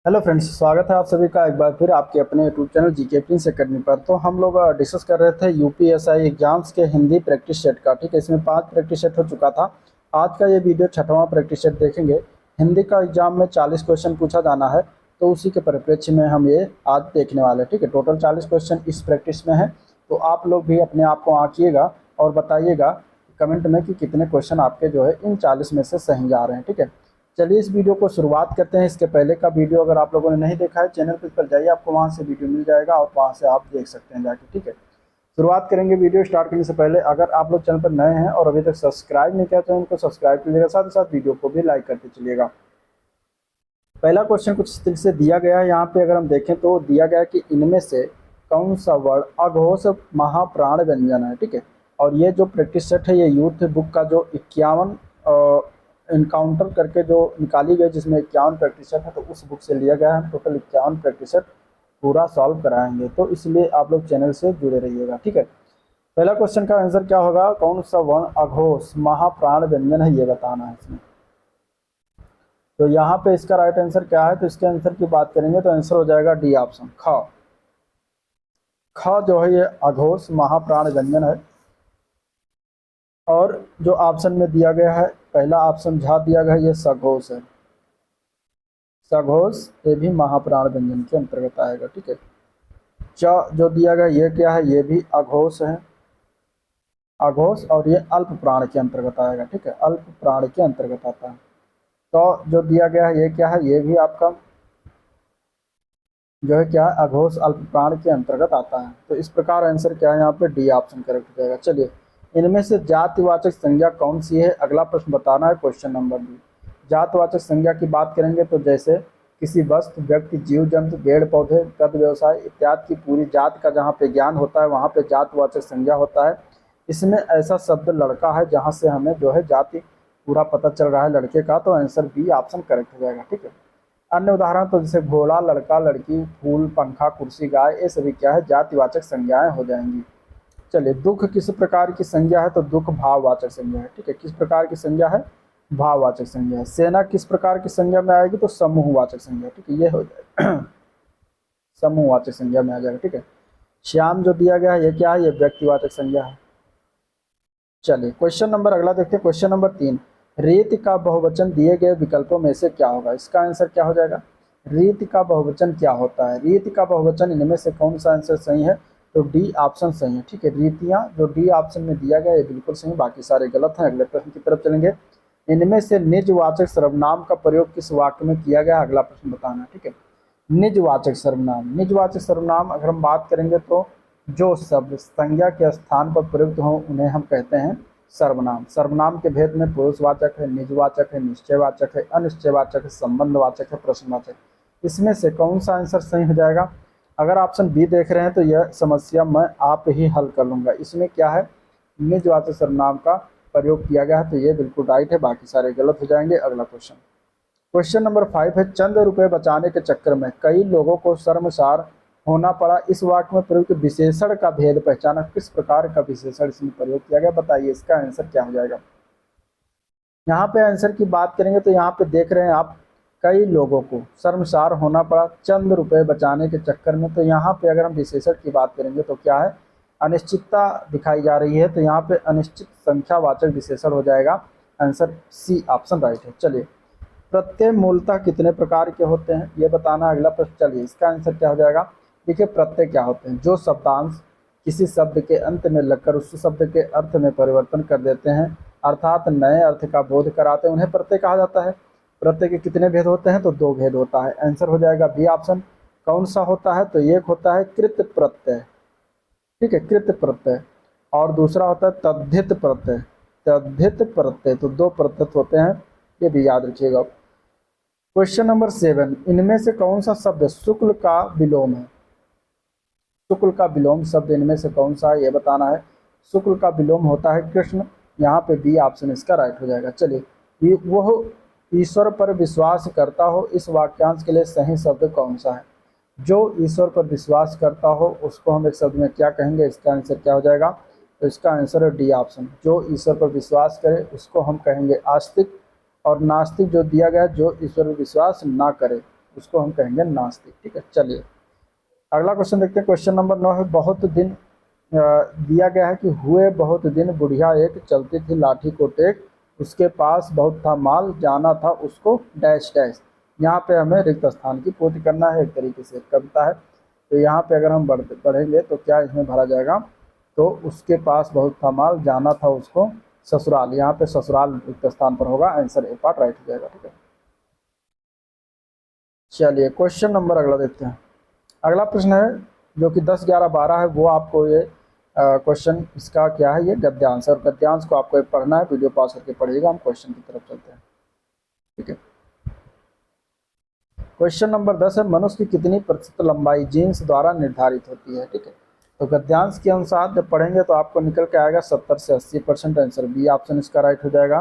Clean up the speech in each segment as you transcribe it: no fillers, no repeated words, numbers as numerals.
Hello friends, स्वागत है आप सभी का एक बार फिर आपके अपने YouTube channel GK Prince academy पर। तो हम लोग डिस्कस कर रहे थे यूपीएसआई एग्जाम्स के हिंदी प्रैक्टिस सेट का। ठीक है, इसमें 5 प्रैक्टिस सेट हो चुका था। आज का ये वीडियो 6वां प्रैक्टिस सेट देखेंगे। हिंदी का एग्जाम में 40 क्वेश्चन पूछा जाना है, तो उसी के परिप्रेक्ष्य में हम ये आज देखने वाले हैं। ठीक है, टोटल 40 क्वेश्चन इस प्रैक्टिस में है। तो आप लोग भी अपने आप को आंकिएगा और बताइएगा कमेंट में कि कितने क्वेश्चन आपके जो है इन 40 में से सही जा रहे हैं। ठीक है, चलिए इस वीडियो को शुरुआत करते हैं। इसके पहले का वीडियो अगर आप लोगों ने नहीं देखा है, चैनल पर जाइए, आपको वहां से वीडियो मिल जाएगा और वहां से आप देख सकते हैं जाके। ठीक है, शुरुआत करेंगे। वीडियो स्टार्ट करने से पहले अगर आप लोग चैनल पर नए हैं और अभी तक सब्सक्राइब नहीं किया तो उनको सब्सक्राइब कीजिएगा, साथ ही साथ वीडियो को भी लाइक करते चलिएगा। पहला क्वेश्चन कुछ इस तरह से दिया गया है। यहाँ पे अगर हम देखें तो दिया गया है कि इनमें से कौन सा वर्ड अघोष महाप्राण व्यंजन है। ठीक है, और ये जो प्रैक्टिस सेट है ये यूथ बुक का जो 51 इनकाउंटर करके जो निकाली गई, जिसमें 51 प्रैक्टिस सेट है, तो उस बुक से लिया गया है। हम टोटल 51 प्रैक्टिस सेट पूरा सॉल्व कराएंगे, तो इसलिए आप लोग चैनल से जुड़े रहिएगा। ठीक है, पहला क्वेश्चन का आंसर क्या होगा? कौन सा वर्ण अघोष महाप्राण व्यंजन है, ये बताना है इसमें। तो यहाँ पे इसका राइट आंसर क्या है? तो इसके आंसर की बात करेंगे तो आंसर हो जाएगा डी ऑप्शन, ख। ख जो है ये अघोष महाप्राण व्यंजन है। और जो ऑप्शन में दिया गया है, पहला ऑप्शन झा दिया गया है, ये सघोष है। सघोष ये भी महाप्राण व्यंजन के अंतर्गत आएगा। ठीक है, च जो दिया गया ये क्या है? ये भी अघोष है, अघोष, और ये अल्प प्राण के अंतर्गत आएगा। ठीक है, अल्प प्राण के अंतर्गत आता है। तो जो दिया गया है ये क्या है? ये भी आपका जो है क्या है? अघोष अल्प प्राण के अंतर्गत आता है। तो इस प्रकार आंसर क्या है? यहाँ पे डी ऑप्शन करेक्ट हो जाएगा। चलिए, इनमें से जातिवाचक संज्ञा कौन सी है? अगला प्रश्न बताना है, क्वेश्चन नंबर बी। जातवाचक संज्ञा की बात करेंगे तो जैसे किसी वस्तु, व्यक्ति, जीव जंतु, पेड़ पौधे, तद व्यवसाय इत्यादि की पूरी जात का जहाँ पे ज्ञान होता है वहाँ पे जातवाचक संज्ञा होता है। इसमें ऐसा शब्द लड़का है जहाँ से हमें जो है जाति पूरा पता चल रहा है लड़के का, तो आंसर बी ऑप्शन करेक्ट हो जाएगा। ठीक है, अन्य उदाहरण तो जैसे घोड़ा, लड़का, लड़की, फूल, पंखा, कुर्सी, गाय, ये सभी क्या है? जातिवाचक संज्ञाएं हो जाएंगी। चलिए, दुख किस प्रकार की संज्ञा है? तो दुख भाववाचक संज्ञा है। ठीक है, किस प्रकार की संज्ञा है? भाववाचक संज्ञा है। सेना किस प्रकार की संज्ञा में आएगी? तो समूहवाचक संज्ञा। ठीक है, ये हो जाएगा समूहवाचक संज्ञा में आ जाएगा। ठीक है, श्याम जो दिया गया है ये क्या है? ये व्यक्तिवाचक संज्ञा है। चलिए, क्वेश्चन नंबर अगला देखते हैं, क्वेश्चन नंबर 3। रीत का बहुवचन दिए गए विकल्पों में से क्या होगा? इसका आंसर क्या हो जाएगा? रीत का बहुवचन क्या होता है? रीत का बहुवचन इनमें से कौन सा आंसर सही है? तो डी ऑप्शन सही है। ठीक है, रीतियां जो डी ऑप्शन में दिया गया है बिल्कुल सही, बाकी सारे गलत हैं। अगले प्रश्न की तरफ चलेंगे। इनमें से निजवाचक सर्वनाम का प्रयोग किस वाक्य में किया गया? अगला प्रश्न बताना है। ठीक है, निजवाचक सर्वनाम। निजवाचक सर्वनाम अगर हम बात करेंगे तो जो शब्द संज्ञा के स्थान पर प्रयुक्त हो उन्हें हम कहते हैं सर्वनाम। सर्वनाम के भेद में पुरुषवाचक है, निजवाचक है, निश्चयवाचक है, अनिश्चयवाचक है, संबंधवाचक है, प्रश्नवाचक। इसमें से कौन सा आंसर सही हो जाएगा? अगर ऑप्शन बी देख रहे हैं तो यह समस्या मैं आप ही हल कर लूंगा। इसमें क्या है? निजवाचक सर्वनाम का प्रयोग किया गया है, तो ये बिल्कुल राइट है, बाकी सारे गलत हो जाएंगे। अगला क्वेश्चन, क्वेश्चन नंबर 5 है, चंद रुपए बचाने के चक्कर में कई लोगों को शर्मसार होना पड़ा। इस वाक्य में प्रयुक्त विशेषण का भेद पहचाना। किस प्रकार का विशेषण इसमें प्रयोग किया गया? बताइए, इसका आंसर क्या हो जाएगा? यहाँ पे आंसर की बात करेंगे तो यहाँ पे देख रहे हैं आप, कई लोगों को शर्मसार होना पड़ा चंद रुपए बचाने के चक्कर में। तो यहाँ पे अगर हम विशेषण की बात करेंगे तो क्या है? अनिश्चितता दिखाई जा रही है, तो यहाँ पे अनिश्चित संख्यावाचक विशेषण हो जाएगा। आंसर सी ऑप्शन राइट है। चलिए, प्रत्यय मूलतः कितने प्रकार के होते हैं ये बताना है अगला प्रश्न। चलिए, इसका आंसर क्या हो जाएगा? देखिए, प्रत्यय क्या होते हैं? जो शब्दांश किसी शब्द के अंत में लगकर उस शब्द के अर्थ में परिवर्तन कर देते हैं, अर्थात नए अर्थ का बोध कराते हैं, उन्हें प्रत्यय कहा जाता है। प्रत्यय के कितने भेद होते हैं? तो 2 भेद होता है। आंसर हो जाएगा बी ऑप्शन। कौन सा होता है? तो एक होता है कृत प्रत्यय। ठीक है, कृत प्रत्यय, और दूसरा होता है तद्धित प्रत्यय। तद्धित प्रत्यय, तो 2 प्रत्यय होते हैं, ये भी याद रखिएगा। क्वेश्चन नंबर 7, इनमें से कौन सा शब्द शुक्ल का विलोम है? शुक्ल का विलोम शब्द इनमें से कौन सा है ये बताना है। शुक्ल का विलोम होता है कृष्ण। यहाँ पे बी ऑप्शन इसका राइट हो जाएगा। चलिए, ये वह ईश्वर पर विश्वास करता हो, इस वाक्यांश के लिए सही शब्द कौन सा है? जो ईश्वर पर विश्वास करता हो उसको हम एक शब्द में क्या कहेंगे? इसका आंसर क्या हो जाएगा? तो इसका आंसर है डी ऑप्शन। जो ईश्वर पर विश्वास करे उसको हम कहेंगे आस्तिक, और नास्तिक जो दिया गया जो ईश्वर पर विश्वास ना करे उसको हम कहेंगे नास्तिक। ठीक है, चलिए अगला क्वेश्चन देखते हैं। क्वेश्चन नंबर 9 है, बहुत दिन दिया गया है कि हुए बहुत दिन बुढ़िया एक चलती थी लाठी को टेक, उसके पास बहुत था माल, जाना था उसको डैश डैश। यहाँ पे हमें रिक्त स्थान की पूर्ति करना है, एक तरीके से कविता है। तो यहाँ पे अगर हम पढ़ेंगे तो क्या इसमें भरा जाएगा, तो उसके पास बहुत था माल, जाना था उसको ससुराल। यहाँ पे ससुराल रिक्त स्थान पर होगा, आंसर ए पार्ट राइट हो जाएगा। ठीक है, चलिए क्वेश्चन नंबर अगला देखते हैं। अगला प्रश्न है जो कि 10, 11, 12 है, वो आपको ये क्वेश्चन इसका क्या है, ये गद्यांश है, और गद्यांश को आपको पढ़ना है, वीडियो पॉज करके पढ़िएगा। हम क्वेश्चन की तरफ चलते हैं। ठीक है, क्वेश्चन नंबर 10 है, मनुष्य की कितनी प्रतिशत लंबाई जीन्स द्वारा निर्धारित होती है। ठीक है, तो गद्यांश के अनुसार जब पढ़ेंगे तो आपको निकल के आएगा 70 से 80%, आंसर बी ऑप्शन इसका राइट हो जाएगा।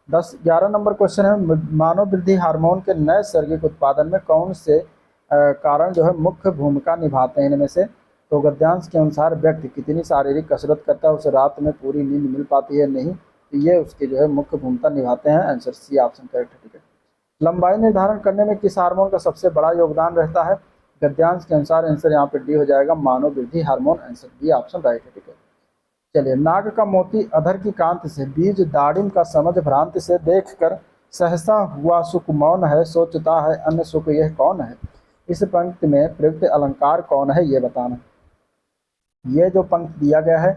10, 11 नंबर क्वेश्चन है, मानव वृद्धि हार्मोन के नए शारीरिक उत्पादन में कौन से कारण जो है मुख्य भूमिका निभाते हैं इनमें से। तो गद्यांश के अनुसार व्यक्ति कितनी शारीरिक कसरत करता है, उसे रात में पूरी नींद मिल पाती है नहीं, तो ये उसकी जो है मुख्य भूमिका निभाते हैं, आंसर सी ऑप्शन करेक्ट है। ठीक है, लंबाई निर्धारण करने में किस हार्मोन का सबसे बड़ा योगदान रहता है। गद्यांश के अनुसार आंसर यहाँ पे डी हो जाएगा, मानव वृद्धि hormone, answer B option right है। ठीक है, चलिए, नाग का मोती अधर की कांति से, बीज दाड़िम का समझ भ्रांति से, देख कर सहसा हुआ सुख मौन है, सोचता है अन्य सुख यह कौन है। इस पंक्ति में प्रयुक्त अलंकार कौन है, ये बताना। ये जो पंक्ति दिया गया है,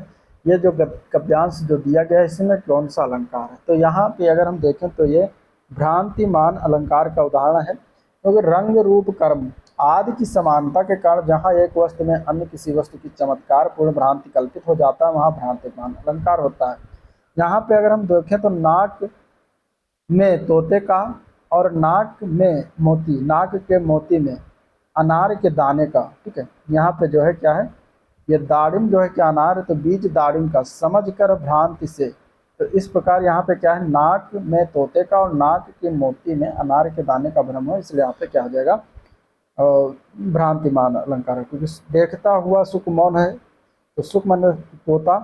ये जो गद्यांश जो दिया गया है, इसमें कौन सा अलंकार है। तो यहाँ पे अगर हम देखें तो ये भ्रांतिमान अलंकार का उदाहरण है, क्योंकि तो रंग रूप कर्म आदि की समानता के कारण जहाँ एक वस्तु में अन्य किसी वस्तु की चमत्कार पूर्ण भ्रांति कल्पित हो जाता है, वहाँ भ्रांतिमान अलंकार होता है। यहाँ पे अगर हम देखें तो नाक में तोते का और नाक में मोती, नाक के मोती में अनार के दाने का। ठीक है, यहाँ पे जो है क्या है, ये दाड़िम जो है क्या अनार है, तो बीज दाड़िम का समझ कर भ्रांति से। तो इस प्रकार यहाँ पे क्या है, नाक में तोते का और नाक के मोती में अनार के दाने का भ्रम हो, इसलिए यहाँ पे क्या हो जाएगा, भ्रांतिमान अलंकार है। क्योंकि देखता हुआ सुख मौन है, तो सुख मन तोता,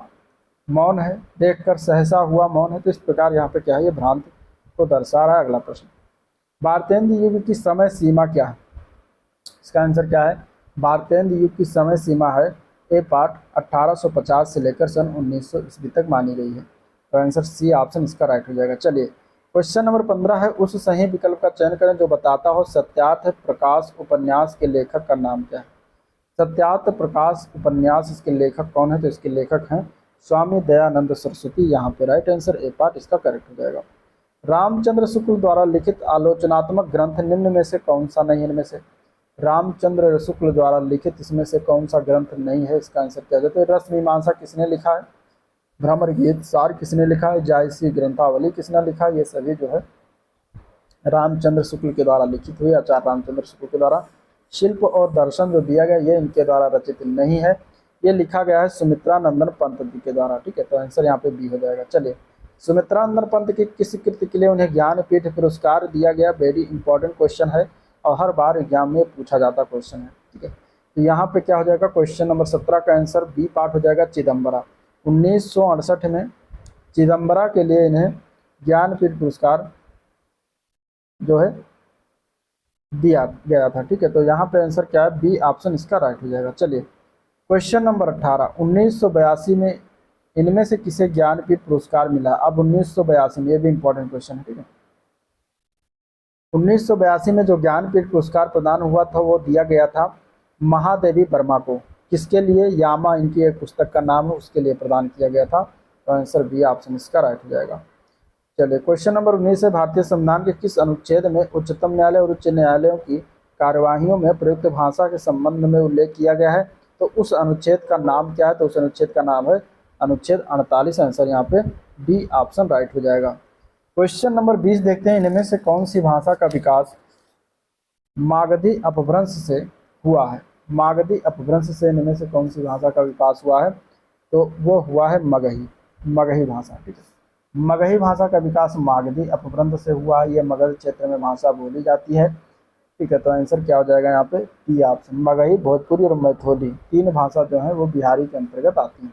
मौन है देखकर सहसा हुआ मौन है, तो इस प्रकार यहाँ पे क्या है, ये भ्रांति को दर्शा रहा है। अगला प्रश्न, भारतेंद्र युग की समय सीमा क्या है। इसका आंसर क्या है, भारतेंद्र युग की समय सीमा है ए पार्ट 1850 से लेकर सन 1900 ईस्वी तक मानी गई है, तो आंसर सी ऑप्शन इसका राइट हो जाएगा। चलिए क्वेश्चन नंबर 15 है, उस सही विकल्प का चयन करें जो बताता हो सत्यार्थ प्रकाश उपन्यास के लेखक का नाम क्या है। सत्यार्थ प्रकाश उपन्यास, इसके लेखक कौन है, तो इसके लेखक हैं स्वामी दयानंद सरस्वती। यहाँ पे राइट आंसर ए पार्ट इसका करेक्ट हो जाएगा। रामचंद्र शुक्ल द्वारा लिखित आलोचनात्मक ग्रंथ निम्न में से कौन सा नहीं, इनमें से रामचंद्र शुक्ल द्वारा लिखित इसमें से कौन सा ग्रंथ नहीं है। इसका आंसर क्या है, रस मीमांसा किसने लिखा है, भ्रमर गीत सार किसने लिखा है, जायसी ग्रंथावली किसने लिखा है, ये सभी जो है रामचंद्र शुक्ल के द्वारा लिखित हुई, आचार्य रामचंद्र शुक्ल के द्वारा। शिल्प और दर्शन जो दिया गया ये इनके द्वारा रचित नहीं है, ये लिखा गया है सुमित्रा नंदन पंत जी के द्वारा। ठीक है, तो आंसर यहाँ पे बी हो जाएगा। चलिए, सुमित्रा नंदन पंत की किस कृति के लिए उन्हें ज्ञानपीठ पुरस्कार दिया गया, वेरी इंपॉर्टेंट क्वेश्चन है और हर बार एग्जाम में पूछा जाता क्वेश्चन है। ठीक है, तो यहाँ पे क्या हो जाएगा, क्वेश्चन नंबर 17 का आंसर बी पार्ट हो जाएगा, चिदम्बरा। 1968 में चिदम्बरा के लिए इन्हें ज्ञानपीठ पुरस्कार जो है दिया गया था। ठीक है, तो यहाँ पे आंसर क्या है, बी ऑप्शन इसका राइट हो जाएगा। चलिए क्वेश्चन नंबर 18, 1982 में इनमें से किसे ज्ञानपीठ पुरस्कार मिला। अब 1982 में, ये भी इंपॉर्टेंट क्वेश्चन है। ठीक है, 1982 में जो ज्ञानपीठ पुरस्कार प्रदान हुआ था वो दिया गया था महादेवी वर्मा को। किसके लिए, यामा इनकी एक पुस्तक का नाम है, उसके लिए प्रदान किया गया था, तो आंसर बी ऑप्शन इसका राइट हो जाएगा। चलिए क्वेश्चन नंबर 19 है, भारतीय संविधान के किस अनुच्छेद में उच्चतम न्यायालय और उच्च न्यायालयों की कार्यवाहियों में प्रयुक्त भाषा के संबंध में उल्लेख किया गया है, तो उस अनुच्छेद का नाम क्या है, तो उस अनुच्छेद का नाम है अनुच्छेद 48, आंसर यहाँ पे डी ऑप्शन राइट हो जाएगा। क्वेश्चन नंबर 20 देखते हैं, इनमें से कौन सी भाषा का विकास मागधी अपभ्रंश से हुआ है। मागधी अपभ्रंश से इनमें से कौन सी भाषा का विकास हुआ है, तो वो हुआ है मगही, मगही भाषा। ठीक है, मगही भाषा का विकास मागधी अपभ्रंश से हुआ है, ये मगध क्षेत्र में भाषा बोली जाती है। ठीक है, तो आंसर क्या हो जाएगा यहाँ पे टी ऑप्शन, मगही, भोजपुरी और मैथिली, तीन भाषा जो है वो बिहारी के अंतर्गत आती है।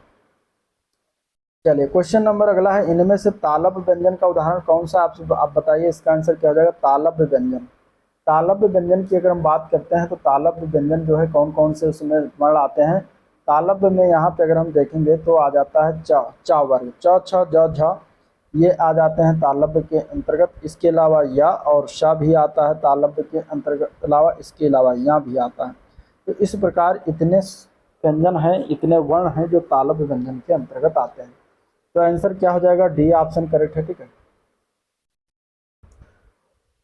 चलिए क्वेश्चन नंबर अगला है, इनमें से तालब व्यंजन का उदाहरण कौन सा, आप बताइए। इसका आंसर क्या हो जाएगा, तालब व्यंजन, तालव्य व्यंजन की अगर हम बात करते हैं तो तालव्य व्यंजन जो है कौन कौन से उसमें वर्ण आते हैं। तालव्य में यहाँ पे अगर हम देखेंगे तो आ जाता है च वर्ग, च छ ज झ, ये आ जाते हैं तालव्य के अंतर्गत। इसके अलावा या और श भी आता है तालव्य के अंतर्गत, अलावा इसके अलावा या भी आता है। तो इस प्रकार इतने व्यंजन हैं, इतने वर्ण हैं जो तालव्य व्यंजन के अंतर्गत आते हैं। तो आंसर क्या हो जाएगा, डी ऑप्शन करेक्ट है। ठीक है,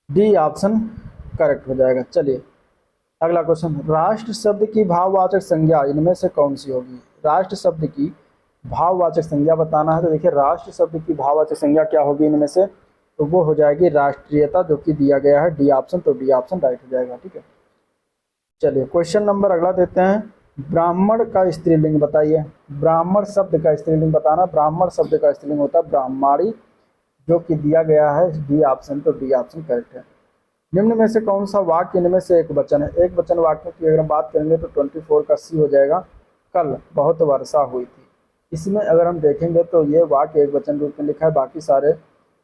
डी ऑप्शन करेक्ट हो जाएगा। चलिए अगला क्वेश्चन, राष्ट्र शब्द की भाववाचक संज्ञा इनमें से कौन सी होगी। राष्ट्र शब्द की भाववाचक संज्ञा बताना है। तो देखिए राष्ट्र शब्द की भाववाचक संज्ञा क्या होगी इनमें से, तो वो हो जाएगी राष्ट्रीयता, जो कि दिया गया है डी ऑप्शन। तो डी ऑप्शन राइट हो जाएगा। ठीक है, चलिए क्वेश्चन नंबर अगला देते हैं, ब्राह्मण का स्त्रीलिंग बताइए। ब्राह्मण शब्द का स्त्रीलिंग बताना। ब्राह्मण शब्द का स्त्रीलिंग होता है ब्राह्मणी, जो कि दिया गया है डी ऑप्शन। तो डी ऑप्शन करेक्ट है। निम्न में से कौन सा वाक्य इनमें से एक वचन है। एक वचन वाक्य की अगर हम बात करेंगे तो 24 का सी हो जाएगा, कल बहुत वर्षा हुई थी। इसमें अगर हम देखेंगे तो ये वाक्य एक वचन रूप में लिखा है, बाकी सारे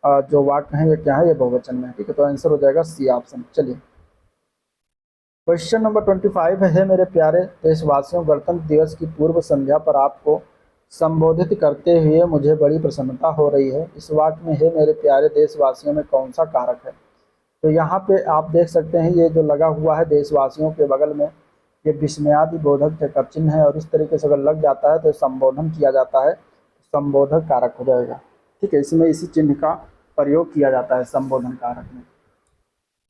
जो वाक्य हैं ये क्या है, ये बहुवचन में है। ठीक है, तो आंसर हो जाएगा सी ऑप्शन। चलिए क्वेश्चन नंबर 25 है, मेरे प्यारे देशवासियों, गणतंत्र दिवस की पूर्व संध्या पर आपको संबोधित करते हुए मुझे बड़ी प्रसन्नता हो रही है। इस वाक्य में है मेरे प्यारे देशवासियों में कौन सा कारक है। तो यहाँ पे आप देख सकते हैं ये जो लगा हुआ है देशवासियों के बगल में, ये विस्मयादि बोधक का चिन्ह है, और इस तरीके से अगर लग जाता है तो संबोधन किया जाता है, संबोधक कारक हो जाएगा। ठीक है, इसमें इसी चिन्ह का प्रयोग किया जाता है संबोधन कारक में।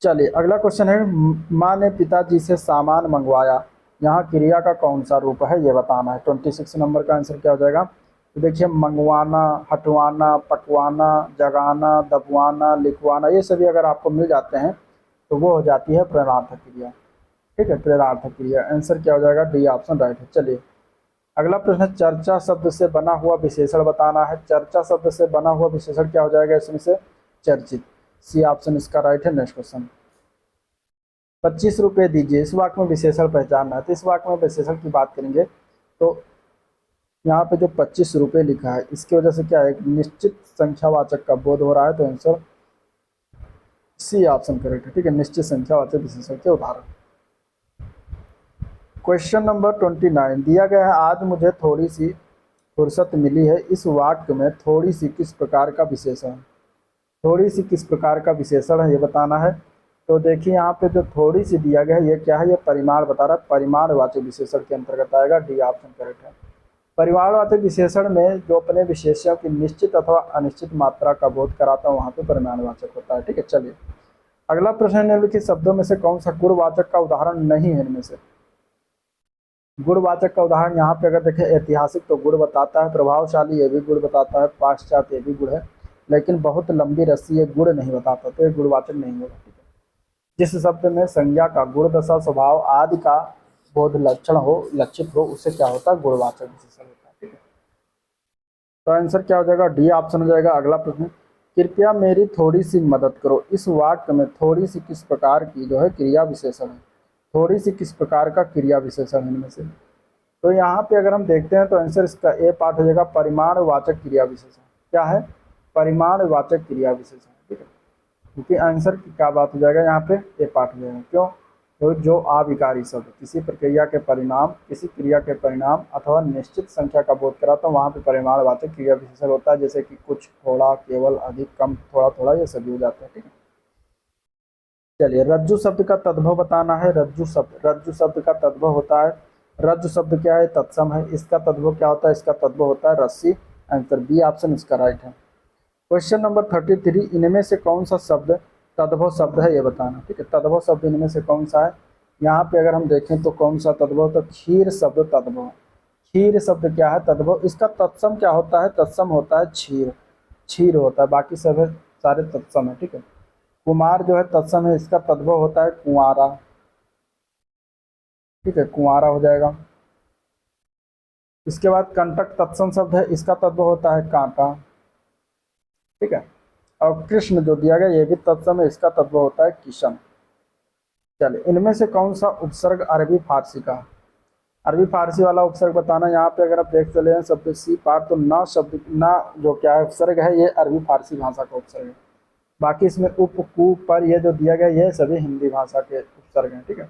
चलिए अगला क्वेश्चन है, माँ ने पिताजी से सामान मंगवाया, यहाँ क्रिया का कौन सा रूप है ये बताना है। 26 नंबर का आंसर क्या हो जाएगा। तो देखिए मंगवाना, हटवाना, पकवाना, जगाना, दबवाना, लिखवाना, ये सभी अगर आपको मिल जाते हैं तो वो हो जाती है प्रेरणार्थक क्रिया। ठीक है, प्रेरणार्थक क्रिया। आंसर क्या हो जाएगा, डी ऑप्शन राइट है। चलिए अगला प्रश्न है, चर्चा शब्द से बना हुआ विशेषण बताना है। चर्चा शब्द से बना हुआ विशेषण क्या हो जाएगा इसमें से, चर्चित। सी ऑप्शन इसका राइट है। नेक्स्ट क्वेश्चन, 25 रुपये दीजिए, इस वाक्य में विशेषण पहचानना है। तो इस वाक्य में विशेषण की बात करेंगे तो यहाँ पे जो 25 रुपये लिखा है इसकी वजह से क्या है, एक निश्चित संख्यावाचक का बोध हो रहा है। तो आंसर सी ऑप्शन करेक्ट है। ठीक है, निश्चित संख्यावाचक विशेषण के उदाहरण। क्वेश्चन नंबर 29 दिया गया है, आज मुझे थोड़ी सी फुर्सत मिली है। इस वाक्य में थोड़ी सी किस प्रकार का विशेषण है। थोड़ी सी किस प्रकार का विशेषण है ये बताना है। तो देखिए यहाँ पे जो थोड़ी सी दिया गया है ये क्या है, ये परिमाण बता रहा है, परिमाणवाचक विशेषण के अंतर्गत आएगा। डी ऑप्शन करेक्ट है। परिमाणवाचक विशेषण में जो अपने विशेषण की निश्चित अथवा अनिश्चित मात्रा का बोध कराता है वहाँ पे परिमाणवाचक होता है। ठीक है, चलिए अगला प्रश्न, निम्नलिखित शब्दों में से कौन सा गुणवाचक का उदाहरण नहीं है। इनमें से गुणवाचक का उदाहरण यहाँ पे अगर देखें, ऐतिहासिक तो गुण बताता है, प्रभावशाली ये भी गुण बताता है, पाश्चात्य ये भी गुण है, लेकिन बहुत लंबी रस्सी ये गुण नहीं बताता, तो ये गुणवाचक नहीं होगा। ठीक है, जिस शब्द में संज्ञा का गुण, दशा, स्वभाव आदि का बोध लक्षण हो, लक्षित हो, उससे क्या होता है, गुणवाचक विशेषण होता है। ठीक है, तो आंसर क्या हो जाएगा, डी ऑप्शन हो जाएगा। अगला प्रश्न, कृपया मेरी थोड़ी सी मदद करो, इस वाक्य में थोड़ी सी किस प्रकार की जो है क्रिया विशेषण है। थोड़ी सी किस प्रकार का क्रिया विशेषण है इनमें से। तो यहाँ पे अगर हम देखते हैं तो आंसर इसका ए पार्ट हो जाएगा, परिमाणवाचक क्रिया विशेषण। क्या है, परिमाणवाचक क्रिया विशेषण। ठीक है, क्योंकि आंसर की क्या बात हो जाएगा यहाँ पे, ए पार्ट हो जाएगा। क्यों, तो जो अविकारी शब्द किसी प्रक्रिया के परिणाम, किसी क्रिया के परिणाम अथवा निश्चित संख्या का बोध कराता है वहाँ पे परिमाणवाचक क्रिया विशेषण होता है, जैसे कि कुछ, थोड़ा, केवल, अधिक, कम, थोड़ा थोड़ा, ये सभी हो जाते हैं। ठीक है, चलिए रज्जु शब्द का तद्भव बताना है। रज्जु शब्द का तद्भव होता है, रज्जु शब्द क्या है, तत्सम है। इसका तद्भव क्या होता है, इसका तद्भव होता है रस्सी। आंसर बी ऑप्शन इसका राइट है। क्वेश्चन नंबर 33, इनमें से कौन सा शब्द तद्भव शब्द है ये बताना। ठीक है, तद्भव शब्द इनमें से कौन सा है। यहाँ पे अगर हम देखें तो कौन सा तद्भव, तो क्षीर शब्द तद्भव। क्षीर शब्द क्या है, तद्भव। इसका तत्सम क्या होता है, तत्सम होता है क्षीर, क्षीर होता है, बाकी सब सारे तत्सम है। ठीक है, कुमार जो है तत्सम है, इसका तद्भव होता है कुंवारा। ठीक है, कुंवारा हो जाएगा। इसके बाद कंटक तत्सम शब्द है, इसका तद्भव होता है कांटा। ठीक है, और कृष्ण जो दिया गया ये भी तत्सम है, इसका तद्भव होता है किशन। चलिए इनमें से कौन सा उपसर्ग अरबी फारसी का, अरबी फारसी वाला उपसर्ग बताना। यहाँ पे अगर आप देख चले हैं शब्द सी पार्ट, तो ना शब्द, ना जो क्या है उपसर्ग है, ये अरबी फारसी भाषा का उपसर्ग है। बाकी इसमें उप, कु, पर ये जो दिया गया ये सभी हिंदी भाषा के उपसर्ग हैं, ठीक है।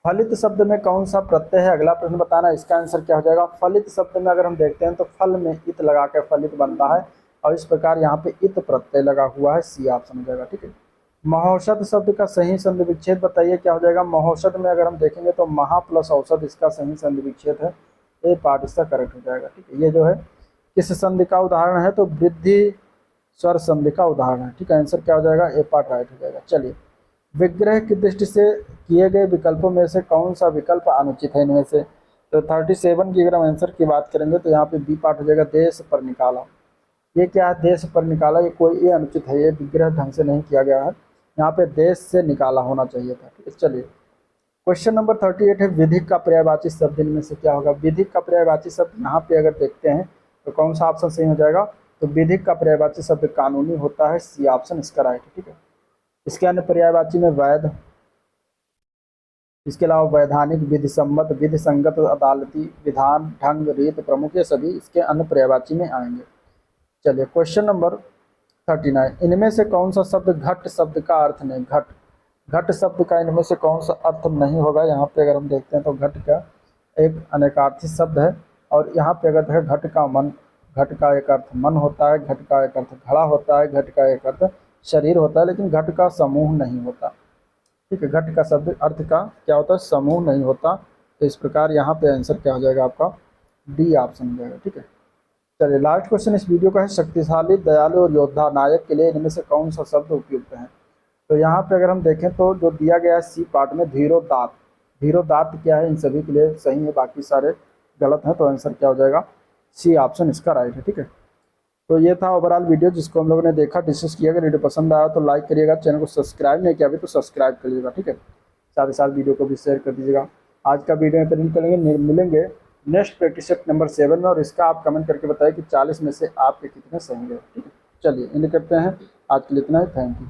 फलित शब्द में कौन सा प्रत्यय है, अगला प्रश्न बताना। इसका आंसर क्या हो जाएगा। फलित शब्द में अगर हम देखते हैं तो फल में इत लगा के फलित बनता है और इस प्रकार यहाँ पे इत प्रत्यय लगा हुआ है, सी ऑप्शन हो जाएगा, ठीक है। महौषध शब्द का सही संधि विच्छेद बताइए क्या हो जाएगा। महौषध में अगर हम देखेंगे तो महा प्लस औषध इसका सही संधि विच्छेद है, ए पार्ट इसका करेक्ट हो जाएगा, ठीक है। ये जो है किस संधि का उदाहरण है, तो वृद्धि स्वर संधि का उदाहरण है, ठीक है। आंसर क्या हो जाएगा, ए पार्ट राइट हो जाएगा। चलिए, विग्रह की दृष्टि से किए गए विकल्पों में से कौन सा विकल्प अनुचित है इनमें से। तो 37 की अगर हम आंसर की बात करेंगे तो यहाँ पे बी पार्ट हो जाएगा, देश पर निकाला। ये क्या है, देश पर निकाला, ये अनुचित है, ये विग्रह ढंग से नहीं किया गया है, यहाँ पे देश से निकाला होना चाहिए था, ठीक है। चलिए, क्वेश्चन नंबर 38 है, विधिक का पर्यायवाची शब्द इनमें से क्या होगा। विधिक का पर्यायवाची शब्द यहाँ पे अगर देखते हैं तो कौन सा ऑप्शन सही हो जाएगा। तो विधिक का पर्यायवाची शब्द कानूनी होता है, सी ऑप्शन इसका राइट है, ठीक है। इसके अन्य पर्यायवाची में वैध, इसके अलावा वैधानिक, विधि सम्मत, विधि संगत, अदालती, विधान, ढंग, रीत, प्रमुख, ये सभी इसके अन्य पर्यायवाची में आएंगे। चलिए, क्वेश्चन नंबर 39, इनमें से कौन सा शब्द घट शब्द का अर्थ नहीं। घट शब्द का इनमें से कौन सा अर्थ नहीं होगा। यहाँ पे अगर हम देखते हैं तो घट का एक अनेकार्थी शब्द है और यहाँ पे अगर है घट का मन, घट का एक अर्थ मन होता है, घट का एक अर्थ घड़ा होता है, घट का एक अर्थ शरीर होता है, लेकिन घट का समूह नहीं होता, ठीक है। घट का शब्द अर्थ का क्या होता है, समूह नहीं होता। तो इस प्रकार यहाँ पे आंसर क्या हो जाएगा आपका, डी ऑप्शन हो जाएगा, ठीक है। चलिए, लास्ट क्वेश्चन इस वीडियो का है, शक्तिशाली, दयालु और योद्धा नायक के लिए इनमें से कौन सा शब्द उपयुक्त है। तो यहाँ पे अगर हम देखें तो जो दिया गया है सी पार्ट में, धीरोदात्त, धीरोदात्त क्या है, इन सभी के लिए सही है, बाकी सारे गलत हैं। तो आंसर क्या हो जाएगा, सी ऑप्शन इसका राइट है, ठीक है। तो ये था ओवरऑल वीडियो जिसको हम लोगों ने देखा, डिस्कस किया। अगर वीडियो पसंद आया तो लाइक करिएगा, चैनल को सब्सक्राइब नहीं किया अभी तो सब्सक्राइब कर लीजिएगा, ठीक है। साथ ही साथ वीडियो को भी शेयर कर दीजिएगा। आज का वीडियो में करेंगे, मिलेंगे नेक्स्ट प्रैक्टिस सेट नंबर 7 में, और इसका आप कमेंट करके बताइए कि 40 में से आपके कितने सही है, ठीक है। चलिए, एंड करते हैं, आज के लिए इतना ही, थैंक यू।